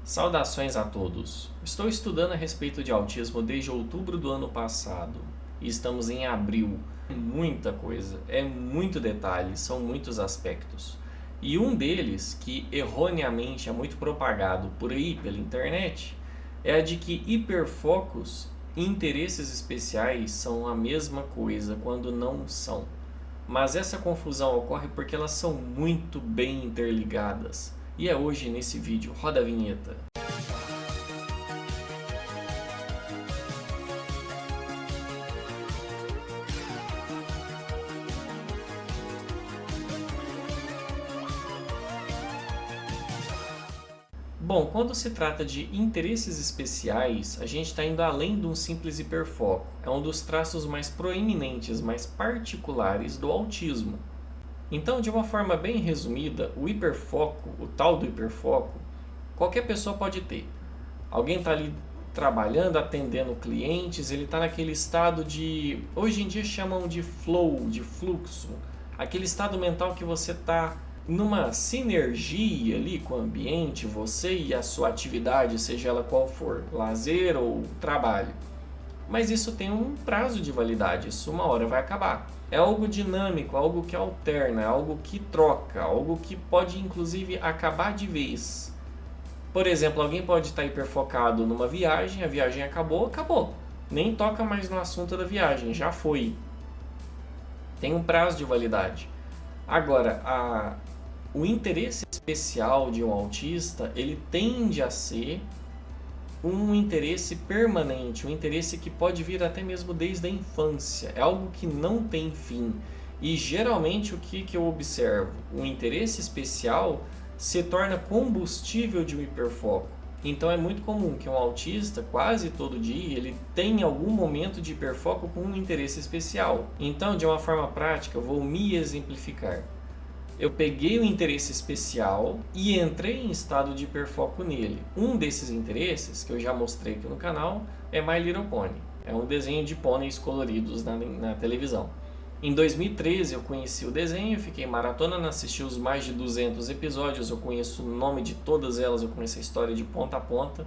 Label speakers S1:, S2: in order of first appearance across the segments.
S1: Saudações a todos! Estou estudando a respeito de autismo desde outubro do ano passado e estamos em abril. É muita coisa, é muito detalhe, são muitos aspectos. E um deles, que erroneamente é muito propagado por aí pela internet, é a de que hiperfocos e interesses especiais são a mesma coisa quando não são. Mas essa confusão ocorre porque elas são muito bem interligadas. E é hoje nesse vídeo. Roda a vinheta. Bom, quando se trata de interesses especiais, a gente está indo além de um simples hiperfoco. É um dos traços mais proeminentes, mais particulares do autismo. Então, de uma forma bem resumida, o hiperfoco, o tal do hiperfoco, qualquer pessoa pode ter. Alguém está ali trabalhando, atendendo clientes, ele está naquele estado de, hoje em dia chamam de flow, de fluxo, aquele estado mental que você está numa sinergia ali com o ambiente, você e a sua atividade, seja ela qual for, lazer ou trabalho. Mas isso tem um prazo de validade, isso uma hora vai acabar. É algo dinâmico, algo que alterna, algo que troca, algo que pode inclusive acabar de vez. Por exemplo, alguém pode estar hiperfocado numa viagem, a viagem acabou, acabou. Nem toca mais no assunto da viagem, já foi. Tem um prazo de validade. Agora, o interesse especial de um autista, ele tende a ser um interesse permanente, um interesse que pode vir até mesmo desde a infância. É algo que não tem fim. E geralmente o que eu observo? O interesse especial se torna combustível de um hiperfoco. Então é muito comum que um autista, quase todo dia, ele tenha algum momento de hiperfoco com um interesse especial. Então, de uma forma prática, eu vou me exemplificar. Eu peguei o interesse especial e entrei em estado de hiperfoco nele. Um desses interesses, que eu já mostrei aqui no canal, é My Little Pony. É um desenho de pôneis coloridos na televisão. Em 2013 eu conheci o desenho, fiquei maratonando, assisti os mais de 200 episódios, eu conheço o nome de todas elas, eu conheço a história de ponta a ponta.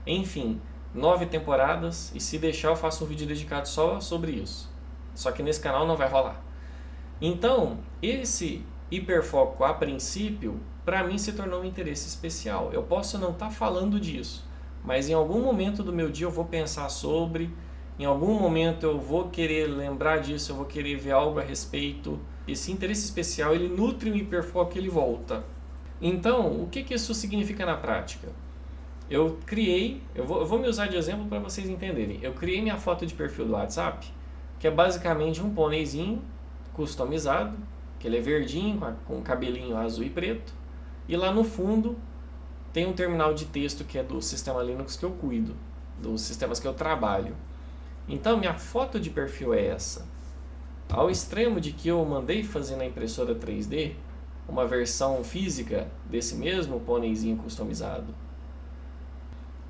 S1: Enfim, 9 temporadas, e se deixar eu faço um vídeo dedicado só sobre isso. Só que nesse canal não vai rolar. Então, esse hiperfoco a princípio, para mim se tornou um interesse especial. Eu posso não estar falando disso, mas em algum momento do meu dia eu vou pensar sobre, em algum momento eu vou querer lembrar disso, eu vou querer ver algo a respeito. Esse interesse especial, ele nutre o hiperfoco e ele volta. Então, o que isso significa na prática? Eu vou me usar de exemplo para vocês entenderem. Eu criei minha foto de perfil do WhatsApp, que é basicamente um pôneizinho customizado, que ele é verdinho, com cabelinho azul e preto. E lá no fundo tem um terminal de texto que é do sistema Linux que eu cuido, dos sistemas que eu trabalho. Então minha foto de perfil é essa. Ao extremo de que eu mandei fazer na impressora 3D uma versão física desse mesmo pôneizinho customizado.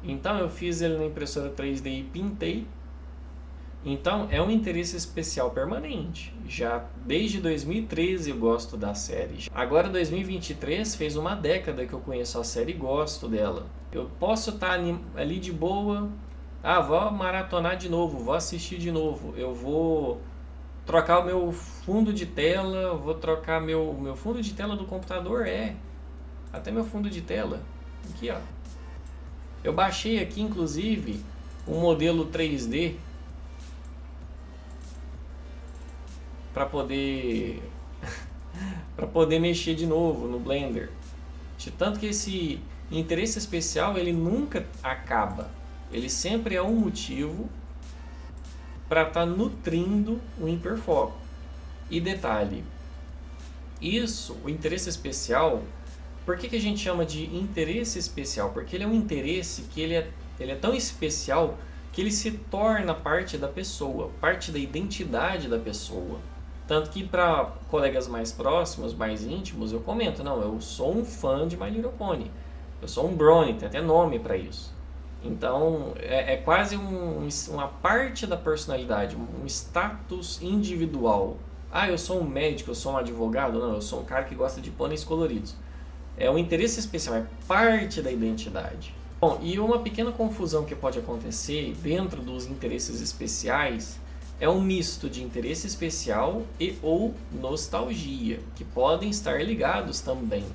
S1: Então eu fiz ele na impressora 3D e pintei. Então é um interesse especial permanente. Já desde 2013 eu gosto da série. Agora 2023 fez uma década que eu conheço a série e gosto dela. Eu posso estar ali de boa, vou maratonar de novo, vou assistir de novo. Eu vou trocar o meu fundo de tela, vou trocar meu fundo de tela do computador, até meu fundo de tela. Aqui, ó. Eu baixei aqui inclusive um modelo 3D para poder mexer de novo no Blender. De tanto que esse interesse especial ele nunca acaba. Ele sempre é um motivo para estar nutrindo o hiperfoco. E detalhe, o interesse especial, por que a gente chama de interesse especial? Porque ele é um interesse que ele é tão especial que ele se torna parte da pessoa, parte da identidade da pessoa. Tanto que para colegas mais próximos, mais íntimos, eu comento, não, eu sou um fã de My Little Pony. Eu sou um Brony, tem até nome para isso. Então, é quase uma parte da personalidade, um status individual. Eu sou um médico, eu sou um advogado? Não, eu sou um cara que gosta de pôneis coloridos. É um interesse especial, é parte da identidade. Bom, e uma pequena confusão que pode acontecer dentro dos interesses especiais é um misto de interesse especial e ou nostalgia, que podem estar ligados também.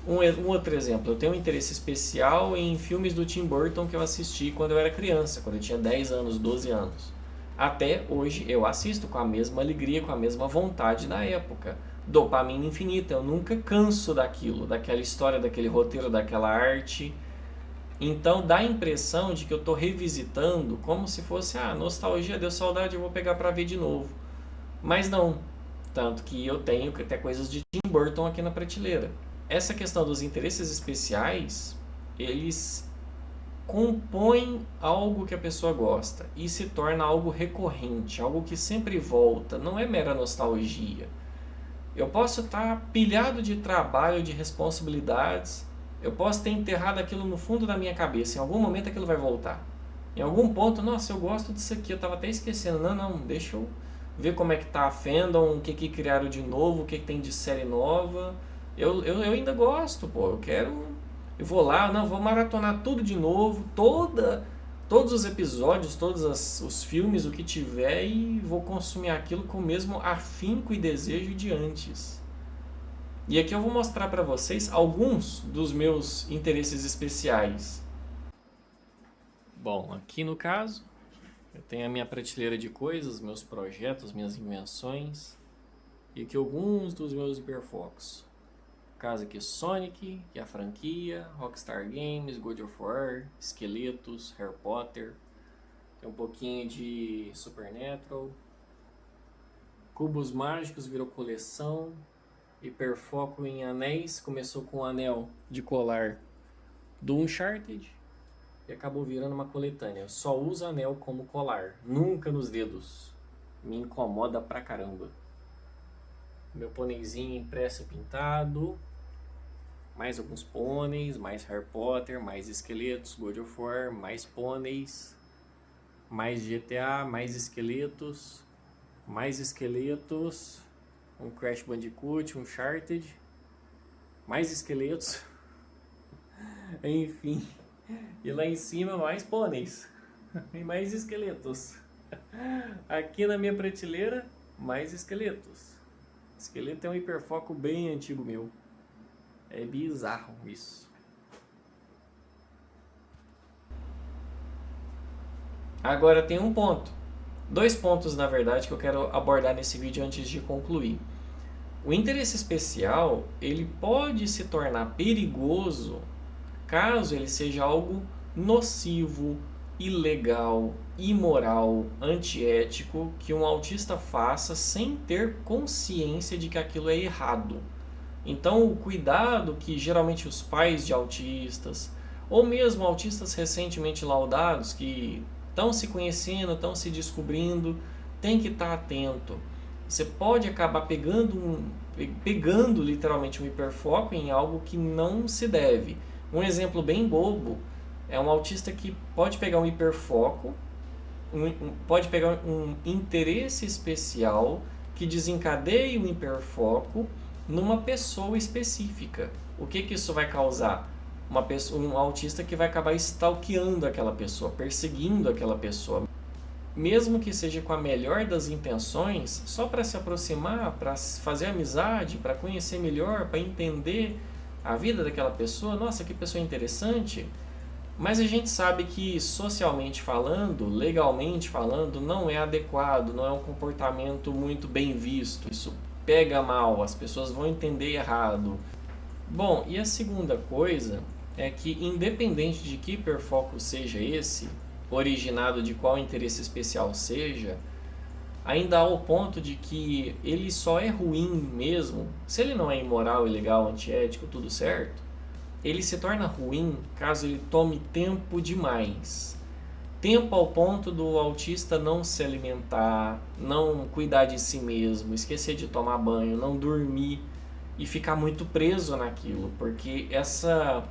S1: Um outro exemplo, eu tenho um interesse especial em filmes do Tim Burton que eu assisti quando eu era criança, quando eu tinha 10 anos, 12 anos. Até hoje eu assisto com a mesma alegria, com a mesma vontade da época. Dopamina infinita, eu nunca canso daquilo, daquela história, daquele roteiro, daquela arte. Então dá a impressão de que eu estou revisitando como se fosse, nostalgia, deu saudade, eu vou pegar para ver de novo. Mas não, tanto que eu tenho até coisas de Tim Burton aqui na prateleira. Essa questão dos interesses especiais, eles compõem algo que a pessoa gosta e se torna algo recorrente, algo que sempre volta, não é mera nostalgia. Eu posso estar pilhado de trabalho, de responsabilidades, eu posso ter enterrado aquilo no fundo da minha cabeça, em algum momento aquilo vai voltar. Em algum ponto, nossa, eu gosto disso aqui, eu estava até esquecendo, não, deixa eu ver como é que tá a Fandom, o que criaram de novo, o que tem de série nova. Eu ainda gosto, pô, eu vou lá, não, vou maratonar tudo de novo, todos os episódios, todos os filmes, o que tiver, e vou consumir aquilo com o mesmo afinco e desejo de antes. E aqui eu vou mostrar para vocês alguns dos meus interesses especiais. Bom, aqui no caso, eu tenho a minha prateleira de coisas, meus projetos, minhas invenções, e aqui alguns dos meus hiperfocos. Caso aqui Sonic, que é a franquia, Rockstar Games, God of War, Esqueletos, Harry Potter. Tem um pouquinho de Supernatural. Cubos mágicos virou coleção. Hiperfoco em anéis, começou com o anel de colar do Uncharted e acabou virando uma coletânea. Eu só uso anel como colar, nunca nos dedos. Me incomoda pra caramba. Meu pôneizinho impresso e pintado. Mais alguns pôneis, mais Harry Potter, mais esqueletos, God of War, mais pôneis, mais GTA, mais esqueletos, um Crash Bandicoot, um Uncharted, mais esqueletos, enfim, e lá em cima mais pôneis e mais esqueletos. Aqui na minha prateleira, mais esqueletos. Esqueleto é um hiperfoco bem antigo meu. É bizarro isso. Agora tem um ponto. 2 pontos, na verdade, que eu quero abordar nesse vídeo antes de concluir. O interesse especial, ele pode se tornar perigoso caso ele seja algo nocivo, ilegal, imoral, antiético, que um autista faça sem ter consciência de que aquilo é errado. Então, o cuidado que geralmente os pais de autistas, ou mesmo autistas recentemente laudados, que estão se conhecendo, estão se descobrindo, tem que estar atento. Você pode acabar pegando literalmente um hiperfoco em algo que não se deve. Um exemplo bem bobo é um autista que pode pegar um hiperfoco, pode pegar um interesse especial que desencadeie um hiperfoco numa pessoa específica. O que isso vai causar? Um autista que vai acabar stalkeando aquela pessoa, perseguindo aquela pessoa. Mesmo que seja com a melhor das intenções, só para se aproximar, para fazer amizade, para conhecer melhor, para entender a vida daquela pessoa. Nossa, que pessoa interessante. Mas a gente sabe que socialmente falando, legalmente falando, não é adequado, não é um comportamento muito bem visto. Isso pega mal, as pessoas vão entender errado. Bom, e a segunda coisa é que, independente de que hiperfoco seja esse, originado de qual interesse especial seja, ainda há o ponto de que ele só é ruim mesmo, se ele não é imoral, ilegal, antiético, tudo certo, ele se torna ruim caso ele tome tempo demais. Tempo ao ponto do autista não se alimentar, não cuidar de si mesmo, esquecer de tomar banho, não dormir e ficar muito preso naquilo, porque essa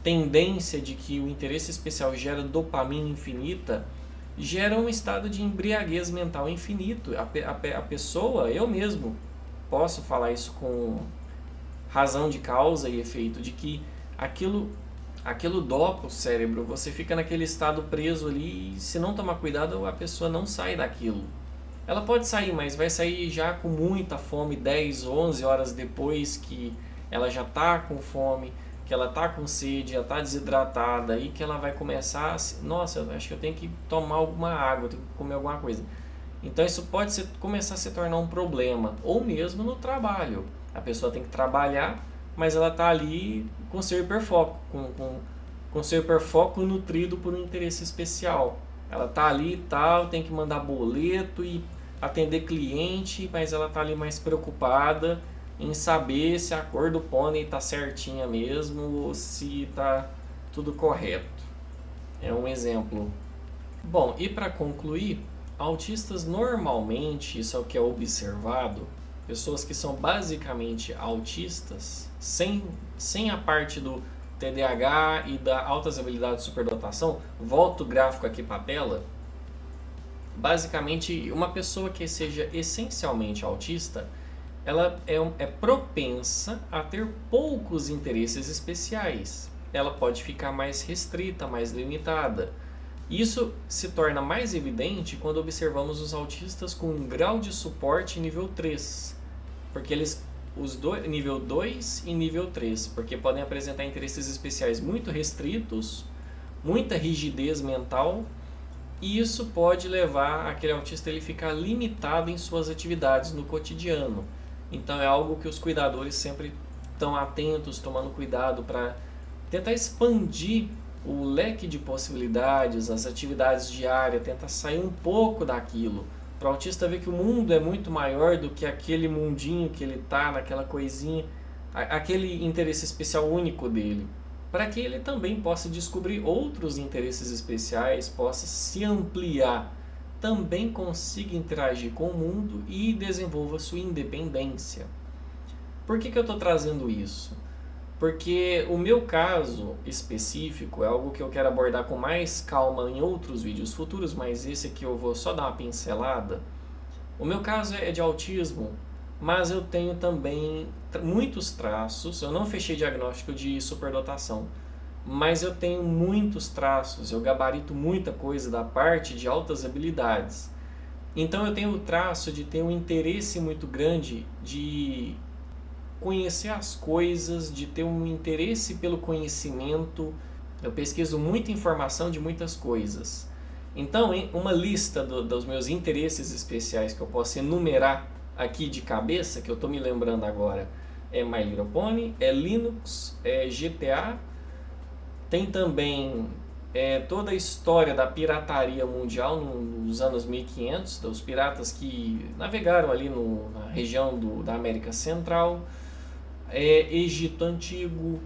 S1: tendência de que o interesse especial gera dopamina infinita gera um estado de embriaguez mental infinito. A pessoa, eu mesmo posso falar isso com razão de causa e efeito, de que aquilo aquilo dopa o cérebro, você fica naquele estado preso ali e se não tomar cuidado a pessoa não sai daquilo. Ela pode sair, mas vai sair já com muita fome 10, 11 horas depois que ela já está com fome, que ela está com sede, já está desidratada e que ela vai começar a... Nossa, eu acho que eu tenho que tomar alguma água, eu tenho que comer alguma coisa. Então isso pode começar a se tornar um problema, ou mesmo no trabalho. A pessoa tem que trabalhar, mas ela está ali com seu hiperfoco, com seu hiperfoco nutrido por um interesse especial. Ela está ali e tal, tem que mandar boleto e atender cliente, mas ela está ali mais preocupada em saber se a cor do pônei está certinha mesmo ou se está tudo correto. É um exemplo. Bom, e para concluir, autistas normalmente, isso é o que é observado, pessoas que são basicamente autistas, sem a parte do TDAH e da altas habilidades de superdotação, volto o gráfico aqui para a tela, basicamente uma pessoa que seja essencialmente autista, ela é propensa a ter poucos interesses especiais. Ela pode ficar mais restrita, mais limitada. Isso se torna mais evidente quando observamos os autistas com um grau de suporte nível 3, porque nível 2 e nível 3, porque podem apresentar interesses especiais muito restritos, muita rigidez mental, e isso pode levar aquele autista a ele ficar limitado em suas atividades no cotidiano. Então é algo que os cuidadores sempre estão atentos, tomando cuidado para tentar expandir o leque de possibilidades, as atividades diárias, tentar sair um pouco daquilo. Para o autista ver que o mundo é muito maior do que aquele mundinho que ele está, naquela coisinha, aquele interesse especial único dele. Para que ele também possa descobrir outros interesses especiais, possa se ampliar, também consiga interagir com o mundo e desenvolva sua independência. Por que eu estou trazendo isso? Porque o meu caso específico é algo que eu quero abordar com mais calma em outros vídeos futuros, mas esse aqui eu vou só dar uma pincelada. O meu caso é de autismo, mas eu tenho também muitos traços. Eu não fechei diagnóstico de superdotação, mas eu tenho muitos traços, eu gabarito muita coisa da parte de altas habilidades. Então eu tenho o traço de ter um interesse muito grande de conhecer as coisas, de ter um interesse pelo conhecimento. Eu pesquiso muita informação de muitas coisas. Então, uma lista dos meus interesses especiais que eu posso enumerar aqui de cabeça, que eu estou me lembrando agora, é My Little Pony, é Linux, é GTA, tem também toda a história da pirataria mundial nos anos 1500, dos piratas que navegaram ali na região da América Central, Egito Antigo,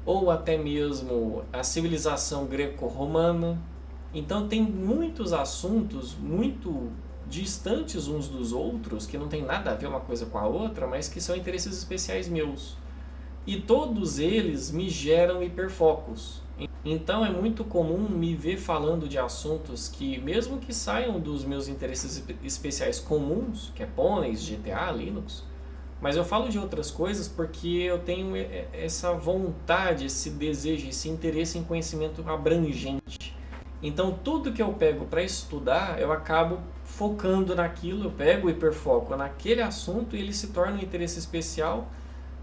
S1: ou até mesmo a civilização greco-romana. Então tem muitos assuntos muito distantes uns dos outros, que não tem nada a ver uma coisa com a outra, mas que são interesses especiais meus. E todos eles me geram hiperfocos. Então é muito comum me ver falando de assuntos que, mesmo que saiam dos meus interesses especiais comuns, que é pôneis, GTA, Linux, mas eu falo de outras coisas porque eu tenho essa vontade, esse desejo, esse interesse em conhecimento abrangente. Então tudo que eu pego para estudar, eu acabo focando naquilo, eu pego o hiperfoco naquele assunto e ele se torna um interesse especial.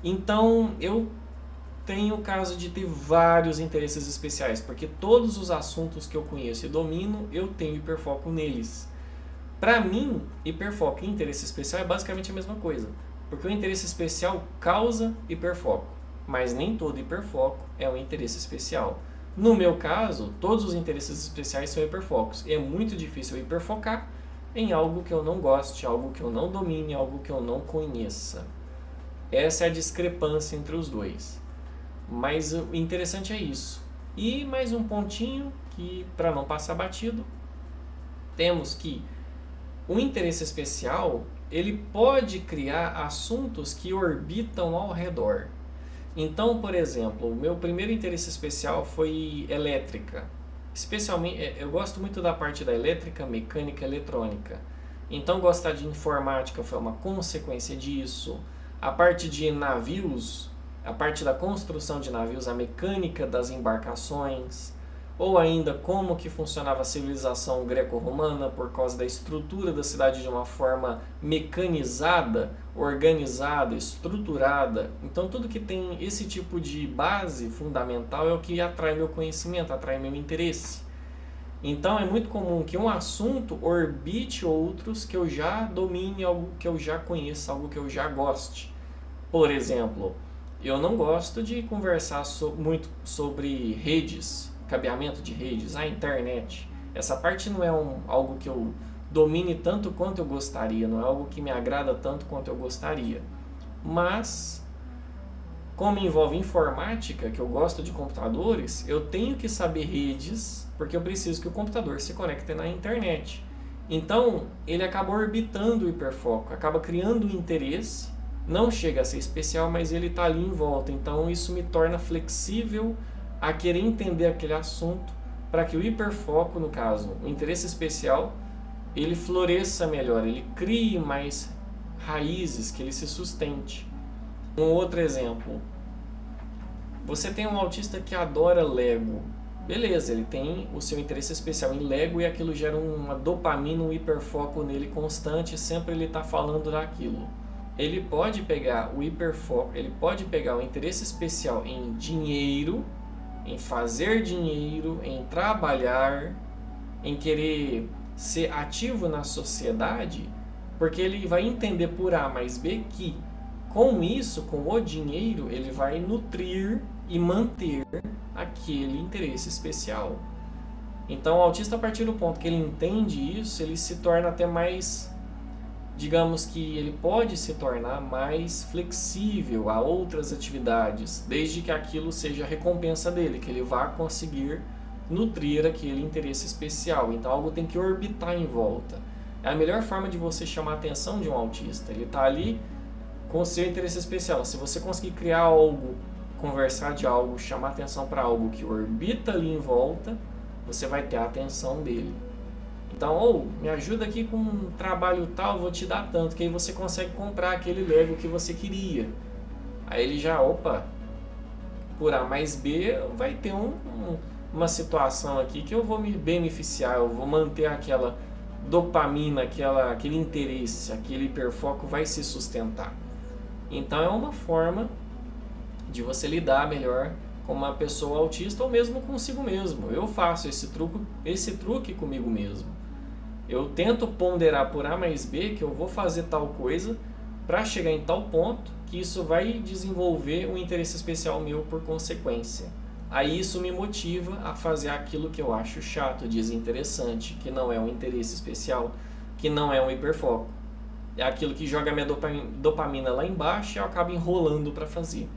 S1: Então eu tenho o caso de ter vários interesses especiais, porque todos os assuntos que eu conheço e domino, eu tenho hiperfoco neles. Para mim, hiperfoco e interesse especial é basicamente a mesma coisa. Porque o interesse especial causa hiperfoco, mas nem todo hiperfoco é um interesse especial. No meu caso, todos os interesses especiais são hiperfocos. E é muito difícil eu hiperfocar em algo que eu não goste, algo que eu não domine, algo que eu não conheça. Essa é a discrepância entre os dois. Mas o interessante é isso. E mais um pontinho que, para não passar batido, temos que o interesse especial ele pode criar assuntos que orbitam ao redor. Então, por exemplo, o meu primeiro interesse especial foi elétrica. Especialmente, eu gosto muito da parte da elétrica, mecânica e eletrônica. Então, gostar de informática foi uma consequência disso. A parte de navios, a parte da construção de navios, a mecânica das embarcações, ou ainda como que funcionava a civilização greco-romana por causa da estrutura da cidade de uma forma mecanizada, organizada, estruturada. Então tudo que tem esse tipo de base fundamental é o que atrai meu conhecimento, atrai meu interesse. Então é muito comum que um assunto orbite outros que eu já domine, algo que eu já conheça, algo que eu já goste. Por exemplo, eu não gosto de conversar muito sobre redes, cabeamento de redes, a internet. Essa parte não é algo que eu domine tanto quanto eu gostaria, não é algo que me agrada tanto quanto eu gostaria. Mas, como envolve informática, que eu gosto de computadores, eu tenho que saber redes, porque eu preciso que o computador se conecte na internet. Então, ele acaba orbitando o hiperfoco, acaba criando um interesse, não chega a ser especial, mas ele está ali em volta. Então, isso me torna flexível a querer entender aquele assunto para que o hiperfoco, no caso, o interesse especial, ele floresça melhor, ele crie mais raízes, que ele se sustente. Um outro exemplo, você tem um autista que adora Lego. Beleza, ele tem o seu interesse especial em Lego e aquilo gera uma dopamina, um hiperfoco nele constante, sempre ele está falando daquilo. Ele pode pegar o hiperfoco, ele pode pegar o interesse especial em dinheiro, em fazer dinheiro, em trabalhar, em querer ser ativo na sociedade, porque ele vai entender por A mais B que com isso, com o dinheiro, ele vai nutrir e manter aquele interesse especial. Então o autista, a partir do ponto que ele entende isso, ele se torna até mais, digamos que ele pode se tornar mais flexível a outras atividades, desde que aquilo seja a recompensa dele, que ele vá conseguir nutrir aquele interesse especial. Então algo tem que orbitar em volta. É a melhor forma de você chamar a atenção de um autista. Ele está ali com o seu interesse especial. Se você conseguir criar algo, conversar de algo, chamar atenção para algo que orbita ali em volta, você vai ter a atenção dele. Então, me ajuda aqui com um trabalho tal, vou te dar tanto, que aí você consegue comprar aquele Lego que você queria. Aí ele já, por A mais B, vai ter uma situação aqui que eu vou me beneficiar, eu vou manter aquela dopamina, aquele interesse, aquele hiperfoco vai se sustentar. Então é uma forma de você lidar melhor com uma pessoa autista ou mesmo consigo mesmo. Eu faço esse truque comigo mesmo. Eu tento ponderar por A mais B que eu vou fazer tal coisa para chegar em tal ponto que isso vai desenvolver um interesse especial meu por consequência. Aí isso me motiva a fazer aquilo que eu acho chato, desinteressante, que não é um interesse especial, que não é um hiperfoco. É aquilo que joga minha dopamina lá embaixo e eu acabo enrolando para fazer.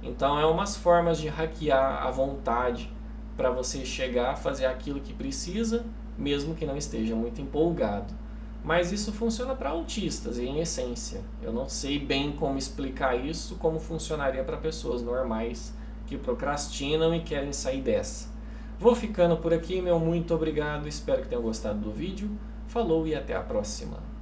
S1: Então é umas formas de hackear a vontade para você chegar a fazer aquilo que precisa, mesmo que não esteja muito empolgado. Mas isso funciona para autistas, em essência. Eu não sei bem como explicar isso, como funcionaria para pessoas normais que procrastinam e querem sair dessa. Vou ficando por aqui, meu muito obrigado, espero que tenham gostado do vídeo. Falou e até a próxima.